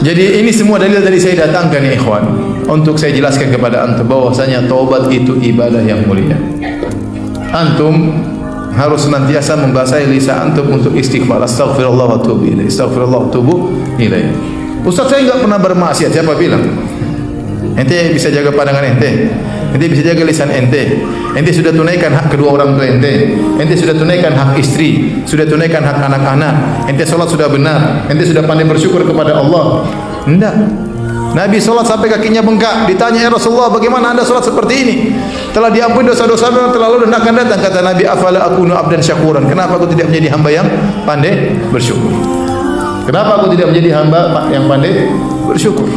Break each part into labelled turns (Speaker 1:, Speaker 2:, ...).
Speaker 1: Jadi ini semua dalil dari saya datangkan ya ikhwan, untuk saya jelaskan kepada antum bahwasanya taubat itu ibadah yang mulia. Antum harus senantiasa membasahi lisan antum untuk istighfar. Astaghfirullah wa atubu ilaih. Astaghfirullah wa atubu ilaih. Ustaz, saya enggak pernah bermaksiat. Siapa bilang? Ente bisa jaga pandangan ente. Ente bisa jaga lisan ente. Ente sudah tunaikan hak kedua orang tua ente. Ente sudah tunaikan hak istri, sudah tunaikan hak anak-anak. Ente salat sudah benar. Ente sudah pandai bersyukur kepada Allah. Enggak. Nabi salat sampai kakinya bengkak. Ditanya, ya Rasulullah, bagaimana anda salat seperti ini? Telah diampuni dosa-dosa yang telah lalu dan akan datang. Kata Nabi, afala akunu abdan syakuran. Kenapa aku tidak menjadi hamba yang pandai bersyukur? Kenapa aku tidak menjadi hamba yang pandai bersyukur?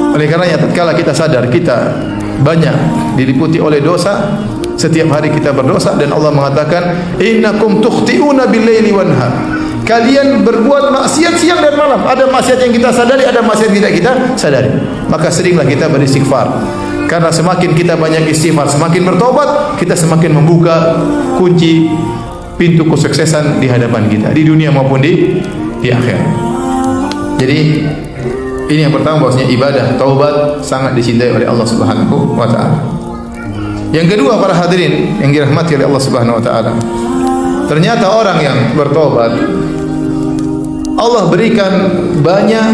Speaker 1: Oleh karenanya, tatkala kita sadar kita banyak diliputi oleh dosa, setiap hari kita berdosa, dan Allah mengatakan, innakum tukhti'una bil-laili wan-nahar. Kalian berbuat maksiat siang dan malam. Ada maksiat yang kita sadari, ada maksiat yang tidak kita sadari. Maka seringlah kita beristighfar. Karena semakin kita banyak istighfar, semakin bertobat, kita semakin membuka kunci pintu kesuksesan di hadapan kita, di dunia maupun di akhirat. Jadi ini yang pertama, bahwasanya ibadah taubat sangat dicintai oleh Allah Subhanahu wa taala. Yang kedua, para hadirin yang dirahmati oleh Allah Subhanahu wa taala, ternyata orang yang bertobat Allah berikan banyak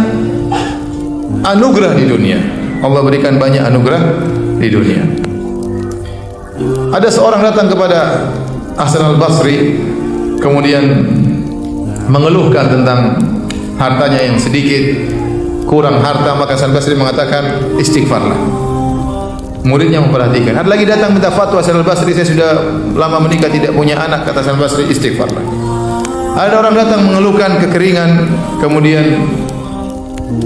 Speaker 1: anugerah di dunia. Allah berikan banyak anugerah di dunia. Ada seorang datang kepada Hasan al-Basri, kemudian mengeluhkan tentang hartanya yang sedikit, kurang harta. Maka Hasan al-Basri mengatakan, istighfarlah. Muridnya memperhatikan. Ada lagi datang minta fatwa Hasan al-Basri, saya sudah lama menikah tidak punya anak. Kata Hasan al-Basri, istighfarlah. Ada orang datang mengeluhkan kekeringan, kemudian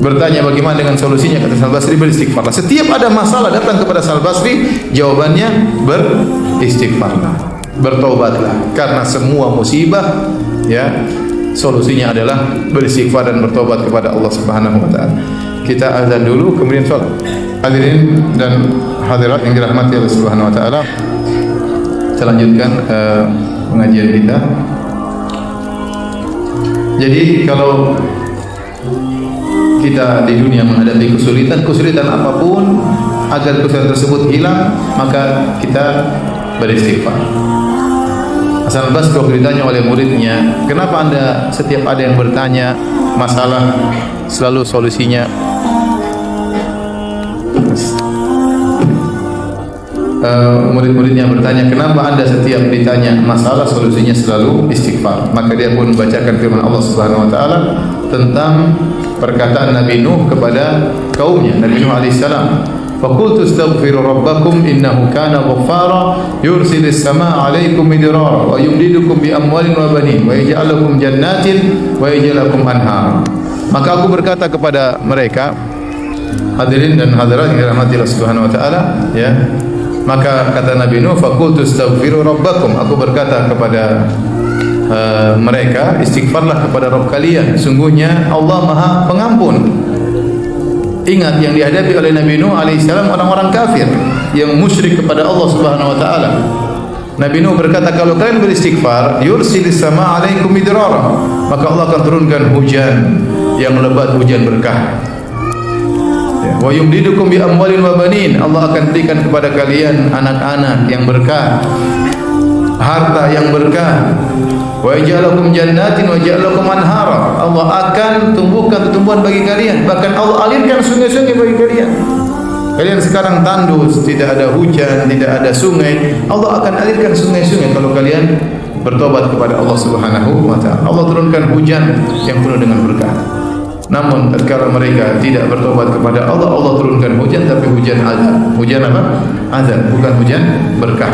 Speaker 1: bertanya bagaimana dengan solusinya. Kata Hasan al-Basri, beristighfarlah. Setiap ada masalah datang kepada Hasan al-Basri, jawabannya beristighfarlah, bertobatlah. Karena semua musibah, ya, solusinya adalah beristighfar dan bertobat kepada Allah Subhanahu wa taala. Kita azan dulu, kemudian salat. Hadirin dan hadirat yang dirahmati Allah Subhanahu wa taala, kita lanjutkan pengajian kita. Jadi kalau kita di dunia menghadapi kesulitan apapun, agar kesulitan tersebut hilang, maka kita beristighfar. Hasan al-Basri waktu ditanya oleh muridnya, kenapa anda setiap ada yang bertanya masalah selalu solusinya murid-muridnya bertanya, kenapa anda setiap ditanya masalah solusinya selalu istighfar? Maka dia pun membacakan firman Allah Subhanahu wa taala tentang perkataan Nabi Nuh kepada kaumnya, Nabi Nuh alaihi salam, faqultu astaghfiru rabbakum innahu kana ghaffara yursilis samaa'a 'alaikum midrara wa yumdidukum bi amwalin wa banin wa yaj'al lakum jannatin wa yaj'al lakum anhar. Maka aku berkata kepada mereka, hadirin dan hadirat yang dirahmati Allah Subhanahu wa taala, ya. Maka kata Nabi Nuh, faqultu astaghfiru rabbakum, aku berkata kepada mereka, istighfarlah kepada Rabb kalian, sungguhnya Allah Maha Pengampun. Ingat yang dihadapi oleh Nabi Nuh alaihissalam orang-orang kafir yang musyrik kepada Allah Subhanahu wa taala. Nabi Nuh berkata, kalau kalian beristighfar, yursilis samaa'a 'alaikum midrara, maka Allah akan turunkan hujan yang lebat, hujan berkah. Wa yumdidukum bi amwalin wa banin, Allah akan berikan kepada kalian anak-anak yang berkah, harta yang berkah. Wa yaj'alakum jannatin wa yaj'alakum anhara, Allah akan tumbuhkan tumbuhan bagi kalian, bahkan Allah alirkan sungai-sungai bagi kalian. Kalian sekarang tandus, tidak ada hujan, tidak ada sungai, Allah akan alirkan sungai-sungai kalau kalian bertobat kepada Allah Subhanahu wa taala. Allah turunkan hujan yang penuh dengan berkah. Namun tatkala mereka tidak bertobat kepada Allah, Allah turunkan hujan, tapi hujan azab. Hujan apa? Azab, bukan hujan berkah.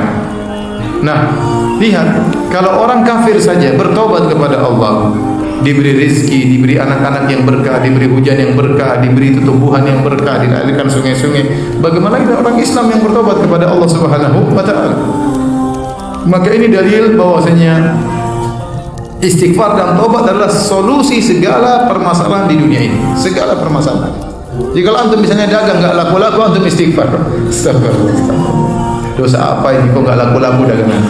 Speaker 1: Nah, lihat, kalau orang kafir saja bertobat kepada Allah, diberi rezeki, diberi anak-anak yang berkah, diberi hujan yang berkah, diberi tumbuhan yang berkah, dialirkan sungai-sungai, bagaimana kita orang Islam yang bertobat kepada Allah Subhanahu wa taala? Maka ini dalil bahwasanya istighfar dan taubat adalah solusi segala permasalahan di dunia ini, segala permasalahan. Jika antum misalnya dagang enggak laku-laku, antum istighfar. Astagfirullah. Dosa apa ini kok enggak laku-laku dagangan?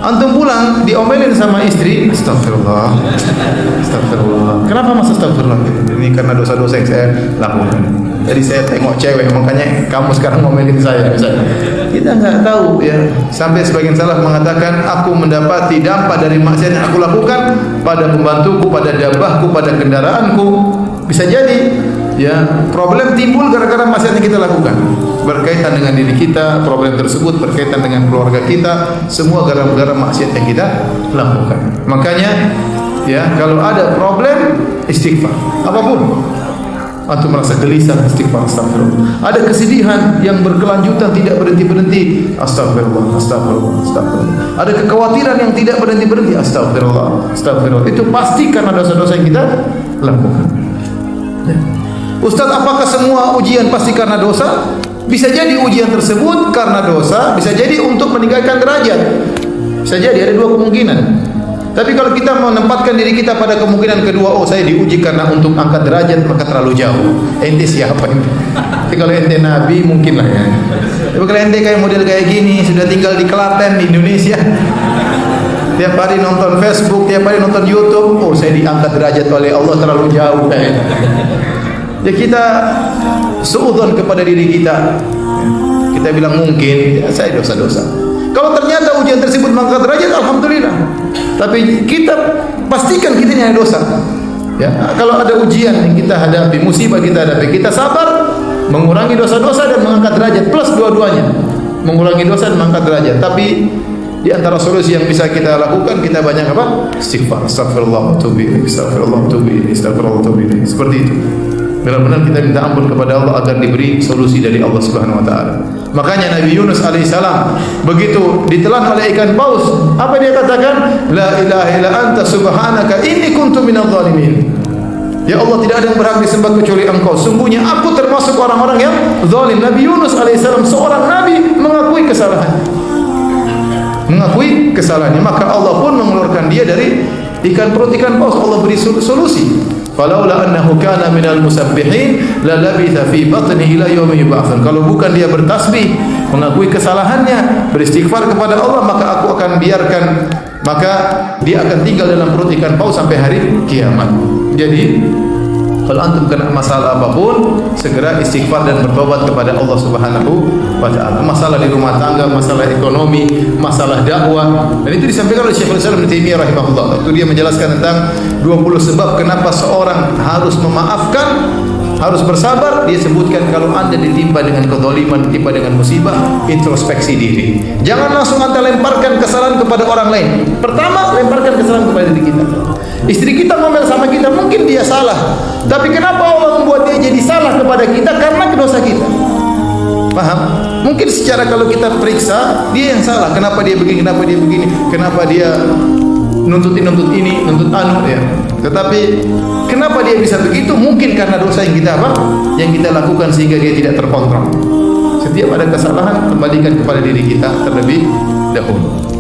Speaker 1: Antum pulang diomelin sama istri, astagfirullah. Astagfirullah. Kenapa mas astagfirullah? Ini karena dosa-dosa yang saya lakukan. Jadi saya tengok cewek, makanya kamu sekarang ngomelin saya misalnya. Kita nggak tahu ya. Sampai sebagian salaf mengatakan, aku mendapati dampak dari maksiat yang aku lakukan pada pembantuku, pada dabahku, pada kendaraanku. Bisa jadi ya problem timbul gara-gara maksiat yang kita lakukan, berkaitan dengan diri kita. Problem tersebut berkaitan dengan keluarga kita, semua gara-gara maksiat yang kita lakukan. Makanya ya kalau ada problem, istighfar apapun. Antum merasa gelisah, istighfar, astagfirullah. Ada kesedihan yang berkelanjutan tidak berhenti-berhenti, astagfirullah, astagfirullah, astagfirullah. Ada kekhawatiran yang tidak berhenti-berhenti, astagfirullah, astagfirullah. Itu pasti karena dosa-dosa yang kita lakukan. Ya. Ustaz, apakah semua ujian pasti karena dosa? Bisa jadi ujian tersebut karena dosa, bisa jadi untuk meningkatkan derajat. Bisa jadi, ada dua kemungkinan. Tapi kalau kita menempatkan diri kita pada kemungkinan kedua, oh saya diuji karena untuk angkat derajat, maka terlalu jauh. Ente siapa ente? Tapi kalau ente nabi mungkin lah ya. Tapi kalau ente kayak model kayak gini, sudah tinggal di Klaten di Indonesia, tiap hari nonton Facebook, tiap hari nonton YouTube, oh saya diangkat derajat oleh Allah, terlalu jauh kayaknya. Ya kita suudzon kepada diri kita. Kita bilang mungkin ya, saya dosa-dosa. Kalau ternyata ujian tersebut mengangkat derajat, alhamdulillah. Tapi kita pastikan kita ini ada dosa. Ya, kalau ada ujian yang kita hadapi, musibah kita hadapi, kita sabar, mengurangi dosa-dosa dan mengangkat derajat, plus dua-duanya. Mengurangi dosa dan mengangkat derajat. Tapi di antara solusi yang bisa kita lakukan, kita banyak apa? Istighfar, astagfirullah wa atubu ilaih, astagfirullah wa atubu ilaih, astagfirullah wa atubu ilaih. Seperti itu. Benar-benar kita minta ampun kepada Allah agar diberi solusi dari Allah Subhanahu wa taala. Makanya Nabi Yunus alaihissalam begitu ditelan oleh ikan paus, apa dia katakan? La ilaha illa anta subhanaka inni kuntu minadh dhalimin. Ya Allah, tidak ada yang berhak disembah kecuali Engkau. Sungguhnya aku termasuk orang-orang yang zalim. Nabi Yunus alaihissalam seorang nabi mengakui kesalahan. Mengakui kesalahannya, maka Allah pun mengeluarkan dia dari perut ikan paus. Allah beri solusi. Falaula annahu kana minal musabbihin la labitha fi batnihi ila yaumi yub'atsun. Kalau bukan dia bertasbih, mengakui kesalahannya, beristighfar kepada Allah, maka aku akan biarkan, maka dia akan tinggal dalam perut ikan paus sampai hari kiamat. Jadi kalau antum kena masalah apapun, segera istighfar dan bertobat kepada Allah Subhanahu wa taala. Masalah di rumah tangga, masalah ekonomi, masalah dakwah. Dan itu disampaikan oleh Syekhul Islam Ibnu Taimiyah rahimahullah. Itu dia menjelaskan tentang 20 sebab kenapa seorang harus memaafkan, harus bersabar. Dia sebutkan kalau Anda ditimpa dengan kezaliman, ditimpa dengan musibah, introspeksi diri. Jangan langsung Anda lemparkan kesalahan kepada orang lain. Pertama, lemparkan kesalahan kepada diri kita. Istri kita ngomel sama kita, mungkin dia salah. Tapi kenapa Allah membuat dia jadi salah kepada kita? Karena dosa kita. Paham? Mungkin secara kalau kita periksa, dia yang salah. Kenapa dia begini? Kenapa dia begini? Kenapa dia nuntut ini, nuntut anu ya. Tetapi kenapa dia bisa begitu? Mungkin karena dosa yang kita apa? Yang kita lakukan sehingga dia tidak terkontrol. Setiap ada kesalahan, kembalikan kepada diri kita terlebih dahulu.